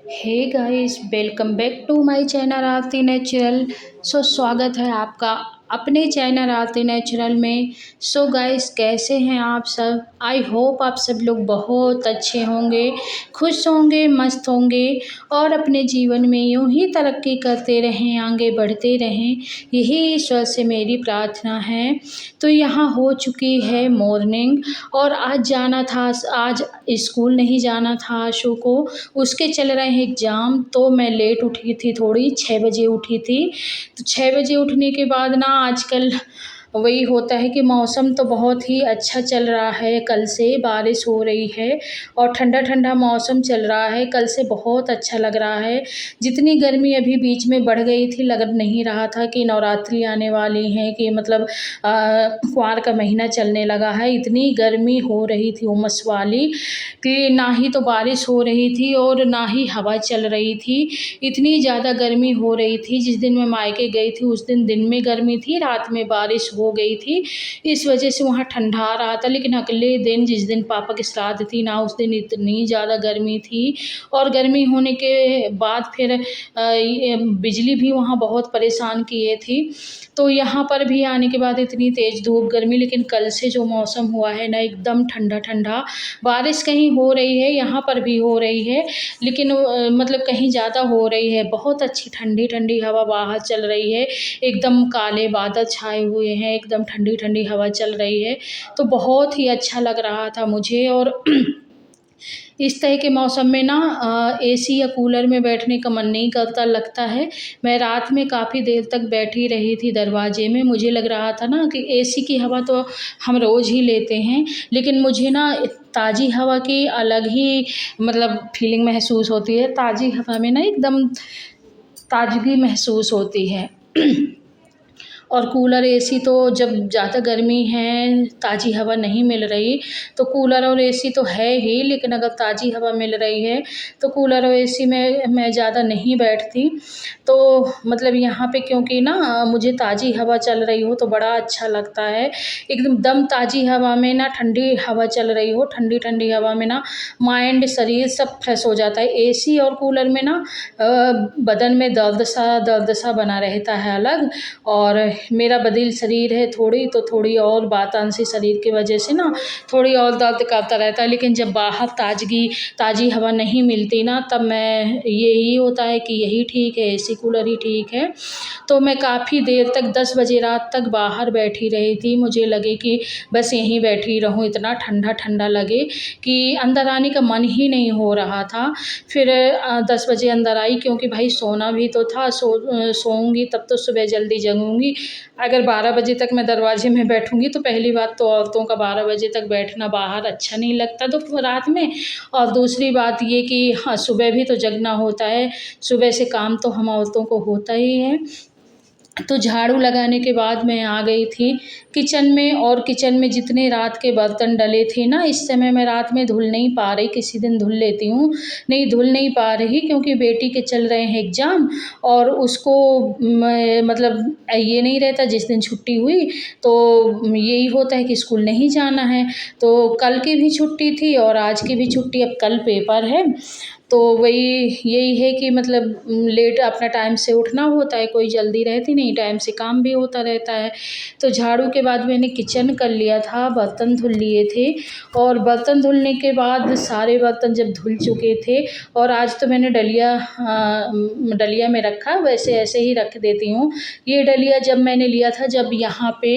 Hey guys, welcome back to my channel Aarti natural. स्वागत है आपका अपने चैनल आरती नेचुरल में। गाइस, कैसे हैं आप सब? आई होप आप सब लोग बहुत अच्छे होंगे, खुश होंगे, मस्त होंगे और अपने जीवन में यूं ही तरक्की करते रहें, आगे बढ़ते रहें, यही ईश्वर से मेरी प्रार्थना है। तो यहाँ हो चुकी है मॉर्निंग और आज जाना था, आज स्कूल नहीं जाना था आशु को, उसके चल रहे हैं एग्ज़ाम। तो मैं लेट उठी थी, थोड़ी 6 बजे उठी थी। तो 6 बजे उठने के बाद ना आजकल वही होता है कि मौसम तो बहुत ही अच्छा चल रहा है, कल से बारिश हो रही है और ठंडा-ठंडा मौसम चल रहा है, कल से बहुत अच्छा लग रहा है। जितनी गर्मी अभी बीच में बढ़ गई थी, लग नहीं रहा था कि नवरात्रि आने वाली हैं, कि मतलब कुंवार का महीना चलने लगा है। इतनी गर्मी हो रही थी उमस वाली कि ना ही तो बारिश हो रही थी और ना ही हवा चल रही थी। इतनी ज़्यादा गर्मी हो रही थी। जिस दिन मैं मायके गई थी उस दिन में गर्मी थी, रात में बारिश हो गई थी, इस वजह से वहाँ ठंडा रहा था। लेकिन अगले दिन, जिस दिन पापा की श्राद्ध थी ना, उस दिन इतनी ज़्यादा गर्मी थी। और गर्मी होने के बाद फिर ये बिजली भी वहाँ बहुत परेशान किए थी। तो यहाँ पर भी आने के बाद इतनी तेज़ धूप गर्मी, लेकिन कल से जो मौसम हुआ है ना, एकदम ठंडा-ठंडा। बारिश कहीं हो रही है, यहाँ पर भी हो रही है, लेकिन मतलब कहीं ज़्यादा हो रही है। बहुत अच्छी ठंडी-ठंडी हवा बाहर चल रही है, एकदम काले बादल छाए हुए हैं, एकदम ठंडी-ठंडी हवा चल रही है। तो बहुत ही अच्छा लग रहा था मुझे। और इस तरह के मौसम में ना एसी या कूलर में बैठने का मन नहीं करता, लगता है। मैं रात में काफ़ी देर तक बैठी रही थी दरवाजे में। मुझे लग रहा था ना कि एसी की हवा तो हम रोज़ ही लेते हैं, लेकिन मुझे ना ताज़ी हवा की अलग ही मतलब फीलिंग महसूस होती है। ताज़ी हवा में ना एकदम ताज़गी महसूस होती है। और कूलर एसी तो जब ज़्यादा गर्मी है, ताज़ी हवा नहीं मिल रही, तो कूलर और एसी तो है ही, लेकिन अगर ताज़ी हवा मिल रही है तो कूलर और एसी में मैं ज़्यादा नहीं बैठती। तो मतलब यहाँ पे क्योंकि ना मुझे ताज़ी हवा चल रही हो तो बड़ा अच्छा लगता है। एकदम दम ताज़ी हवा में ना, ठंडी हवा चल रही हो, ठंडी-ठंडी हवा में ना माइंड, शरीर सब फ्रेश हो जाता है। एसी और कूलर में ना बदन में दर्द सा बना रहता है अलग। और मेरा बदिल शरीर है थोड़ी, तो थोड़ी और वातांशी शरीर की वजह से ना थोड़ी और दर्द करता रहता है। लेकिन जब बाहर ताज़ी हवा नहीं मिलती ना, तब मैं यही होता है कि यही ठीक है, एसी कूलर ही ठीक है। तो मैं काफ़ी देर तक 10 बजे रात तक बाहर बैठी रही थी। मुझे लगे कि बस यहीं बैठी रहूँ, इतना ठंडा-ठंडा लगे कि अंदर आने का मन ही नहीं हो रहा था। फिर 10 बजे अंदर आई, क्योंकि भाई सोना भी तो था। सोऊँगी तब तो सुबह जल्दी जगूँगी। अगर 12 बजे तक मैं दरवाजे में बैठूँगी तो पहली बात तो औरतों का 12 बजे तक बैठना बाहर अच्छा नहीं लगता तो रात में। और दूसरी बात ये कि हाँ, सुबह भी तो जगना होता है, सुबह से काम तो हम औरतों को होता ही है। तो झाड़ू लगाने के बाद मैं आ गई थी किचन में। और किचन में जितने रात के बर्तन डले थे ना, इस समय मैं रात में धुल नहीं पा रही, किसी दिन धुल लेती हूँ, नहीं धुल नहीं पा रही क्योंकि बेटी के चल रहे हैं एग्ज़ाम। और उसको मतलब ये नहीं रहता, जिस दिन छुट्टी हुई तो यही होता है कि स्कूल नहीं जाना है। तो कल की भी छुट्टी थी और आज की भी छुट्टी, अब कल पेपर है। तो वही यही है कि मतलब लेट अपना टाइम से उठना होता है, कोई जल्दी रहती नहीं, टाइम से काम भी होता रहता है। तो झाड़ू के बाद मैंने किचन कर लिया था, बर्तन धुल लिए थे। और बर्तन धुलने के बाद सारे बर्तन जब धुल चुके थे, और आज तो मैंने डलिया में रखा, वैसे ऐसे ही रख देती हूँ। ये डलिया जब मैंने लिया था, जब यहाँ पे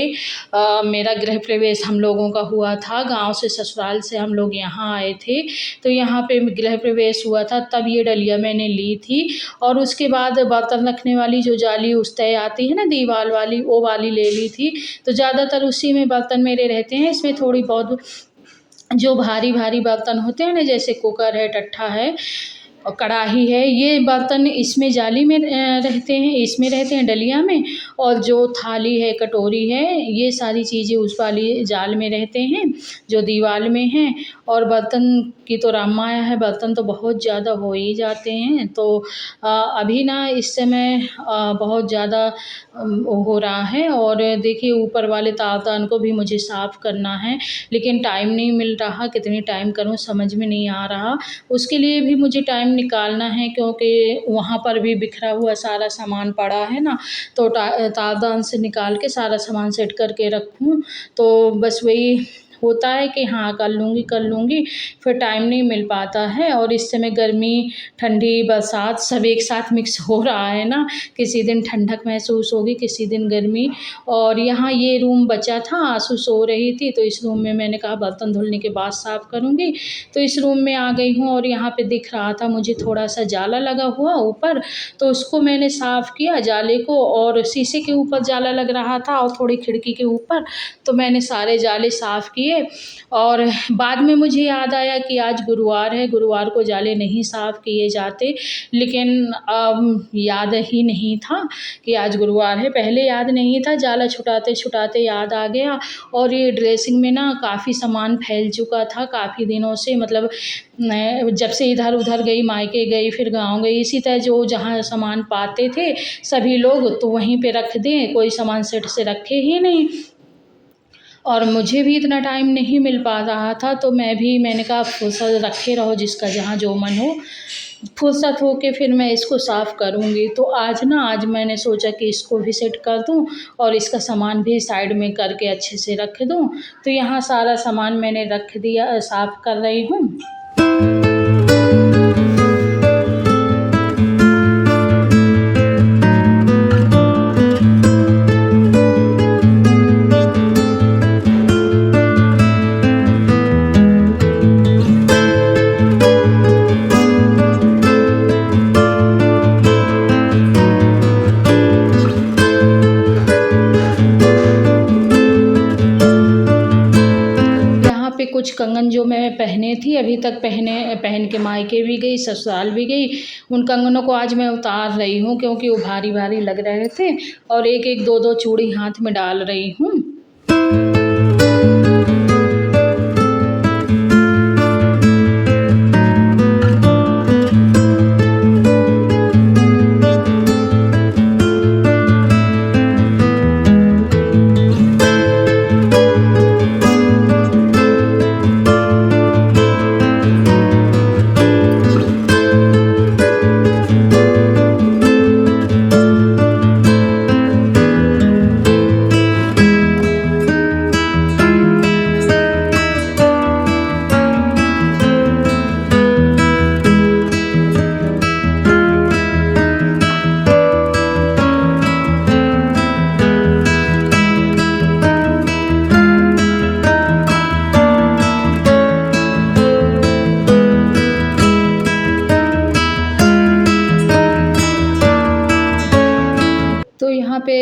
मेरा गृह प्रवेश हम लोगों का हुआ था, गाँव से, ससुराल से हम लोग यहाँ आए थे, तो यहाँ पे गृह प्रवेश हुआ था, तब ये डलिया मैंने ली थी। और उसके बाद बर्तन रखने वाली जो जाली उस तय आती है ना, दीवार वाली, वो वाली ले ली थी। तो ज़्यादातर उसी में बर्तन मेरे रहते हैं। इसमें थोड़ी बहुत जो भारी-भारी बर्तन होते हैं ना, जैसे कुकर है, टट्ठा है और कढ़ाई है, ये बर्तन इसमें जाली में रहते हैं, इसमें रहते हैं डलिया में। और जो थाली है, कटोरी है, ये सारी चीज़ें उस वाली जाल में रहते हैं जो दीवार में हैं। और बर्तन की तो रामायण है, बर्तन तो बहुत ज़्यादा हो ही जाते हैं। तो अभी ना इस समय बहुत ज़्यादा हो रहा है। और देखिए ऊपर वाले तारदान को भी मुझे साफ़ करना है, लेकिन टाइम नहीं मिल रहा, कितनी टाइम करूँ समझ में नहीं आ रहा। उसके लिए भी मुझे टाइम टाइम निकालना है, क्योंकि वहाँ पर भी बिखरा हुआ सारा सामान पड़ा है ना, तो तावदान से निकाल के सारा सामान सेट करके रखूँ। तो बस वही होता है कि हाँ कर लूँगी, फिर टाइम नहीं मिल पाता है। और इस समय गर्मी, ठंडी, बरसात सब एक साथ मिक्स हो रहा है ना, किसी दिन ठंडक महसूस होगी, किसी दिन गर्मी। और यहाँ ये रूम बचा था, आंसू सो रही थी, तो इस रूम में मैंने कहा बर्तन धुलने के बाद साफ़ करूँगी। तो इस रूम में आ गई हूँ और यहाँ पे दिख रहा था मुझे थोड़ा-सा जाला लगा हुआ ऊपर, तो उसको मैंने साफ़ किया जाले को, और शीशे के ऊपर जाला लग रहा था और थोड़ी खिड़की के ऊपर, तो मैंने सारे जाले साफ़ किए। और बाद में मुझे याद आया कि आज गुरुवार है, गुरुवार को जाले नहीं साफ़ किए जाते, लेकिन याद ही नहीं था कि आज गुरुवार है। पहले याद नहीं था, जाला छुटाते-छुटाते याद आ गया। और ये ड्रेसिंग में ना काफ़ी सामान फैल चुका था काफ़ी दिनों से, मतलब मैं जब से इधर-उधर गई, मायके गई, फिर गाँव गई, इसी तरह जो जहाँ सामान पाते थे सभी लोग, तो वहीं पे रख दें, कोई सामान सेट से रखे ही नहीं। और मुझे भी इतना टाइम नहीं मिल पा रहा था, तो मैंने कहा फुर्सत रखे रहो, जिसका जहाँ जो मन हो, फुर्सत हो के फिर मैं इसको साफ़ करूँगी। तो आज मैंने सोचा कि इसको भी सेट कर दूँ और इसका सामान भी साइड में करके अच्छे से रख दूँ। तो यहाँ सारा सामान मैंने रख दिया, साफ़ कर रही हूँ। पे कुछ कंगन जो मैं पहने थी अभी तक पहन के मायके भी गई, ससुराल भी गई, उन कंगनों को आज मैं उतार रही हूँ, क्योंकि वो भारी-भारी लग रहे थे, और एक-एक, दो-दो चूड़ी हाथ में डाल रही हूँ। तो यहाँ पे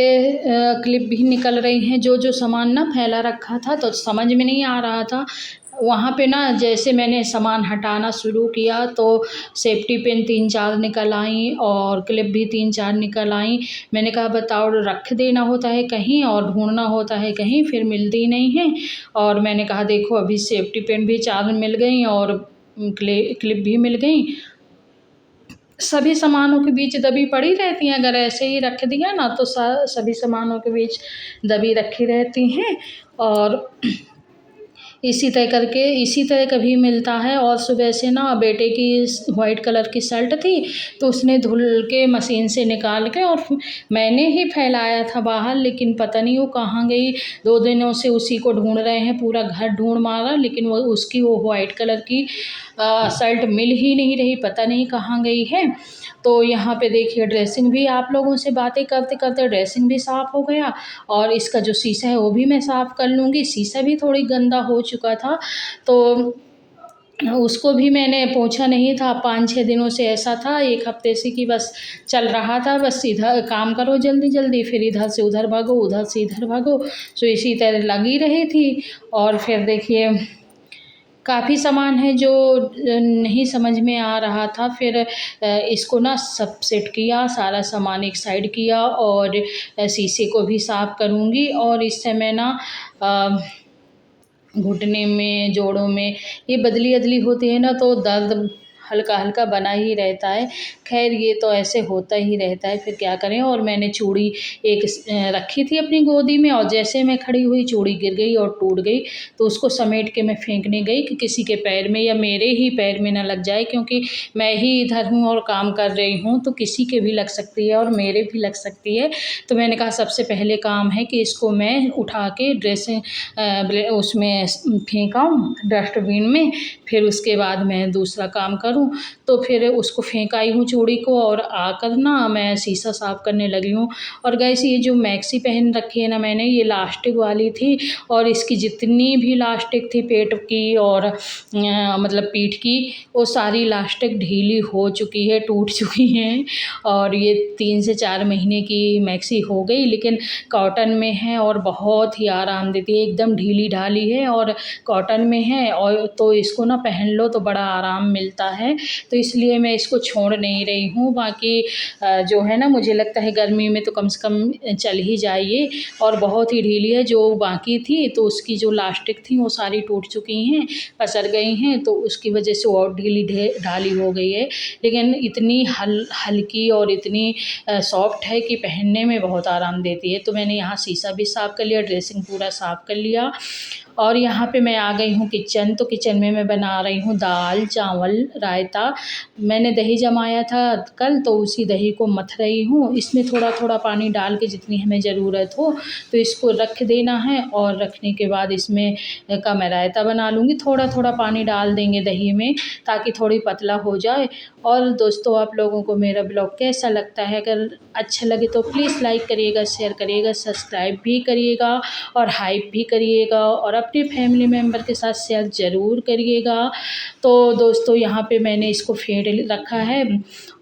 क्लिप भी निकल रही हैं, जो सामान ना फैला रखा था, तो समझ में नहीं आ रहा था। वहाँ पे ना जैसे मैंने सामान हटाना शुरू किया, तो सेफ्टी पिन 3-4 निकल आईं और क्लिप भी 3-4 निकल आईं। मैंने कहा बताओ, रख देना होता है कहीं और ढूँढना होता है कहीं, फिर मिलती नहीं हैं। और मैंने कहा देखो अभी सेफ्टी पिन भी 4 मिल गईं और क्लिप भी मिल गईं। सभी सामानों के बीच दबी पड़ी रहती हैं, अगर ऐसे ही रख दिया ना तो सभी सामानों के बीच दबी रखी रहती हैं। और इसी तरह कभी मिलता है। और सुबह से ना बेटे की वाइट कलर की शर्ट थी, तो उसने धुल के मशीन से निकाल के और मैंने ही फैलाया था बाहर, लेकिन पता नहीं वो कहाँ गई। 2 दिनों से उसी को ढूंढ रहे हैं, पूरा घर ढूंढ मारा, लेकिन वो वाइट कलर की शर्ट मिल ही नहीं रही, पता नहीं कहाँ गई है। तो यहाँ पे देखिए ड्रेसिंग भी, आप लोगों से बातें करते करते ड्रेसिंग भी साफ़ हो गया, और इसका जो शीशा है वो भी मैं साफ़ कर लूँगी। शीशा भी थोड़ी गंदा हो चुका था, तो उसको भी मैंने पोंछा नहीं था। 5-6 दिनों से ऐसा था, 1 हफ़्ते से कि बस चल रहा था, बस इधर काम करो जल्दी-जल्दी, फिर इधर से उधर भागो, उधर से इधर भागो, तो इसी तरह लगी रही थी। और फिर देखिए काफ़ी सामान है जो नहीं समझ में आ रहा था, फिर इसको ना सब सेट किया, सारा सामान एक साइड किया, और शीशे को भी साफ़ करूँगी। और इस समय ना घुटने में, जोड़ों में ये बदली-अदली होती है ना, तो दर्द हल्का हल्का बना ही रहता है। खैर ये तो ऐसे होता ही रहता है, फिर क्या करें। और मैंने चूड़ी एक रखी थी अपनी गोदी में, और जैसे मैं खड़ी हुई चूड़ी गिर गई और टूट गई। तो उसको समेट के मैं फेंकने गई कि किसी के पैर में या मेरे ही पैर में ना लग जाए, क्योंकि मैं ही इधर हूँ और काम कर रही हूँ, तो किसी के भी लग सकती है और मेरे भी लग सकती है। तो मैंने कहा सबसे पहले काम है कि इसको मैं उठा के उसमें फेंकाऊँ डस्टबिन में, फिर उसके बाद मैं दूसरा काम करूँ। तो फिर उसको फेंक आई हूँ चूड़ी को, और आकर ना मैं शीशा साफ़ करने लगी हूँ। और गाइस ये जो मैक्सी पहन रखी है ना मैंने, ये लास्टिक वाली थी, और इसकी जितनी भी लास्टिक थी पेट की और मतलब पीठ की, वो सारी लास्टिक ढीली हो चुकी है, टूट चुकी हैं। और ये 3 से 4 महीने की मैक्सी हो गई, लेकिन कॉटन में है और बहुत ही आराम देती है, एकदम ढीली ढाली है और कॉटन में है, और तो इसको ना पहन लो तो बड़ा आराम मिलता है। तो इसलिए मैं इसको छोड़ नहीं रही हूँ। बाकी जो है ना, मुझे लगता है गर्मी में तो कम से कम चल ही जाइए, और बहुत ही ढीली है। जो बाकी थी तो उसकी जो लास्टिक थी वो सारी टूट चुकी हैं, पसर गई हैं, तो उसकी वजह से और ढीली ढाली हो गई है। लेकिन इतनी हल्की और इतनी सॉफ्ट है कि पहनने में बहुत आराम देती है। तो मैंने यहाँ शीशा भी साफ़ कर लिया, ड्रेसिंग पूरा साफ़ कर लिया, और यहाँ पे मैं आ गई हूँ किचन। तो किचन में मैं बना रही हूँ दाल चावल रायता। मैंने दही जमाया था कल, तो उसी दही को मथ रही हूँ। इसमें थोड़ा थोड़ा पानी डाल के जितनी हमें ज़रूरत हो तो इसको रख देना है, और रखने के बाद इसमें का मैं रायता बना लूँगी। थोड़ा थोड़ा पानी डाल देंगे दही में ताकि थोड़ी पतला हो जाए। और दोस्तों, आप लोगों को मेरा ब्लॉग कैसा लगता है? अगर अच्छा लगे तो प्लीज़ लाइक करिएगा, शेयर करिएगा, सब्सक्राइब भी करिएगा और हाइप भी करिएगा, और अपने फैमिली मेम्बर के साथ शेयर ज़रूर करिएगा। तो दोस्तों, यहाँ पे मैंने इसको फेंट रखा है,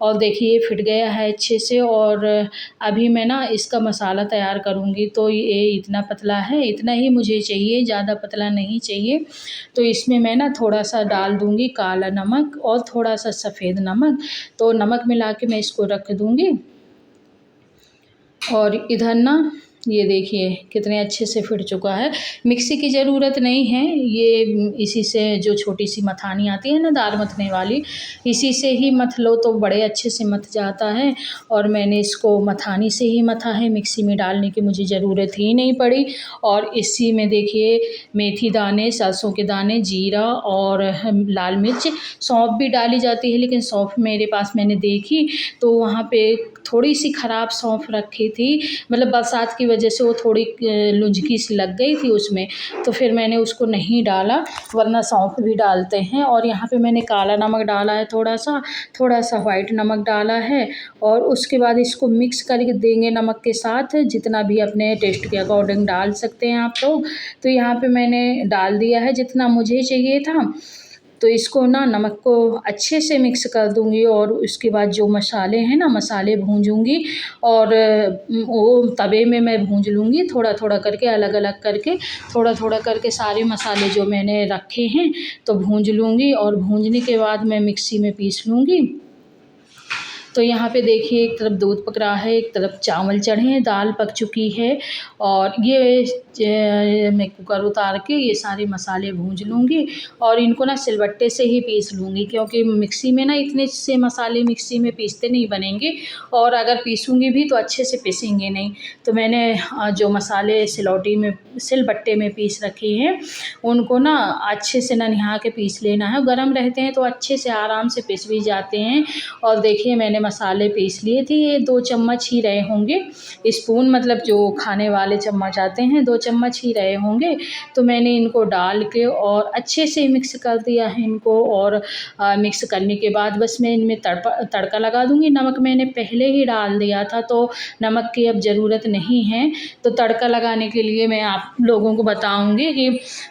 और देखिए फिट गया है अच्छे से। और अभी मैं ना इसका मसाला तैयार करूँगी। तो ये इतना पतला है, इतना ही मुझे चाहिए, ज़्यादा पतला नहीं चाहिए। तो इसमें मैं ना थोड़ा सा डाल दूँगी काला नमक और थोड़ा सा सफ़ेद नमक। तो नमक मिला के मैं इसको रख दूँगी। और इधर ना ये देखिए कितने अच्छे से फिट चुका है। मिक्सी की ज़रूरत नहीं है, ये इसी से जो छोटी सी मथानी आती है ना दाल मथने वाली, इसी से ही मथ लो तो बड़े अच्छे से मथ जाता है। और मैंने इसको मथानी से ही मथा है, मिक्सी में डालने की मुझे ज़रूरत ही नहीं पड़ी। और इसी में देखिए मेथी दाने, सरसों के दाने, जीरा और लाल मिर्च, सौंफ भी डाली जाती है, लेकिन सौंफ मेरे पास मैंने देखी तो वहाँ पे थोड़ी सी ख़राब सौंफ रखी थी, मतलब बरसात की वजह से वो थोड़ी लुझकी सी लग गई थी उसमें, तो फिर मैंने उसको नहीं डाला, वरना सौंफ भी डालते हैं। और यहाँ पे मैंने काला नमक डाला है, थोड़ा सा वाइट नमक डाला है, और उसके बाद इसको मिक्स करके देंगे नमक के साथ, जितना भी अपने टेस्ट के अकॉर्डिंग डाल सकते हैं आप लोग। तो यहाँ पे मैंने डाल दिया है जितना मुझे चाहिए था। तो इसको ना नमक को अच्छे से मिक्स कर दूँगी, और उसके बाद जो मसाले हैं ना, मसाले भूंजूँगी, और वो तवे में मैं भूंज लूँगी थोड़ा थोड़ा करके, अलग अलग करके, थोड़ा थोड़ा करके सारे मसाले जो मैंने रखे हैं तो भूंज लूँगी। और भूंजने के बाद मैं मिक्सी में पीस लूँगी। तो यहाँ पे देखिए एक तरफ दूध पक रहा है, एक तरफ चावल चढ़े हैं, दाल पक चुकी है। और ये मैं कुकर उतार के ये सारे मसाले भूंज लूँगी, और इनको ना सिलबट्टे से ही पीस लूँगी, क्योंकि मिक्सी में ना इतने से मसाले मिक्सी में पीसते नहीं बनेंगे, और अगर पीसूँगी भी तो अच्छे से पीसेंगे नहीं। तो मैंने जो मसाले सिलबट्टे में पीस रखे हैं उनको ना अच्छे से ननिहा के पीस लेना है। गरम रहते हैं तो अच्छे से आराम से पिस भी जाते हैं। और देखिए मैंने मसाले पीस लिए थे, ये 2 चम्मच ही रहे होंगे, स्पून मतलब जो खाने वाले चम्मच आते हैं 2 चम्मच ही रहे होंगे। तो मैंने इनको डाल के और अच्छे से मिक्स कर दिया है इनको। और मिक्स करने के बाद बस मैं इनमें तड़का लगा दूँगी। नमक मैंने पहले ही डाल दिया था, तो नमक की अब ज़रूरत नहीं है। तो तड़का लगाने के लिए मैं आप लोगों को बताऊँगी कि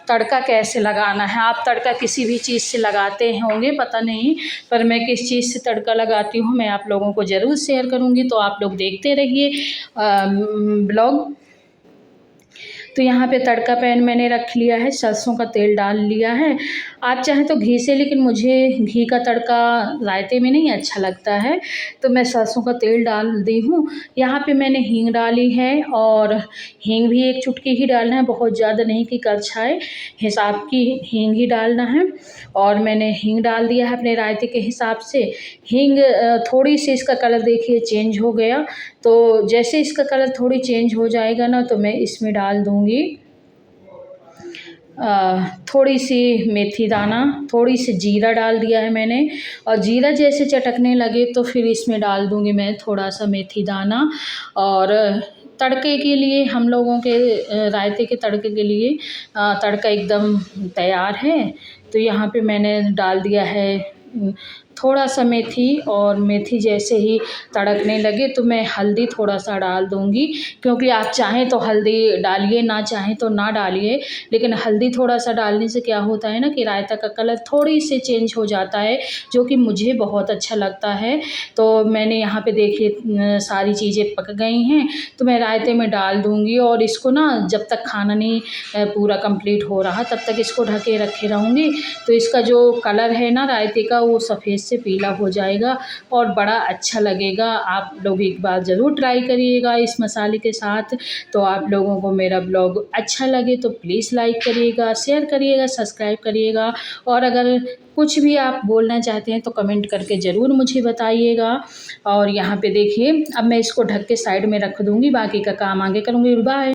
तड़का कैसे लगाना है। आप तड़का किसी भी चीज़ से लगाते होंगे पता नहीं, पर मैं किस चीज़ से तड़का लगाती हूँ मैं आप लोगों को ज़रूर शेयर करूँगी। तो आप लोग देखते रहिए ब्लॉग। तो यहाँ पे तड़का पैन मैंने रख लिया है, सरसों का तेल डाल लिया है। आप चाहें तो घी से, लेकिन मुझे घी का तड़का रायते में नहीं अच्छा लगता है, तो मैं सरसों का तेल डाल दी हूँ। यहाँ पे मैंने हींग डाली है, और हींग भी एक चुटकी ही डालना है, बहुत ज़्यादा नहीं कि कड़छाए, हिसाब की हींग ही डालना है। और मैंने हींग डाल दिया है अपने रायते के हिसाब से। हींग थोड़ी सी इसका कलर देखिए चेंज हो गया, तो जैसे इसका कलर थोड़ी चेंज हो जाएगा ना, तो मैं इसमें डाल दूँगी थोड़ी सी मेथी दाना, थोड़ी सी जीरा डाल दिया है मैंने। और जीरा जैसे चटकने लगे तो फिर इसमें डाल दूँगी मैं थोड़ा सा मेथी दाना। और तड़के के लिए हम लोगों के रायते के तड़के के लिए तड़का एकदम तैयार है। तो यहाँ पे मैंने डाल दिया है थोड़ा सा मेथी, और मेथी जैसे ही तड़कने लगे तो मैं हल्दी थोड़ा सा डाल दूँगी, क्योंकि आप चाहें तो हल्दी डालिए, ना चाहें तो ना डालिए। लेकिन हल्दी थोड़ा सा डालने से क्या होता है ना कि रायता का कलर थोड़ी सी चेंज हो जाता है, जो कि मुझे बहुत अच्छा लगता है। तो मैंने यहाँ पे देखिए सारी चीज़ें पक गई हैं, तो मैं रायते में डाल दूँगी, और इसको ना जब तक खाना नहीं पूरा कंप्लीट हो रहा तब तक इसको ढके रखे रहूँगी। तो इसका जो कलर है ना रायते का, वो सफ़ेद से पीला हो जाएगा और बड़ा अच्छा लगेगा। आप लोग एक बार ज़रूर ट्राई करिएगा इस मसाले के साथ। तो आप लोगों को मेरा ब्लॉग अच्छा लगे तो प्लीज़ लाइक करिएगा, शेयर करिएगा, सब्सक्राइब करिएगा। और अगर कुछ भी आप बोलना चाहते हैं तो कमेंट करके ज़रूर मुझे बताइएगा। और यहाँ पे देखिए अब मैं इसको ढक के साइड में रख दूँगी, बाकी का काम आगे करूँगी। बाय।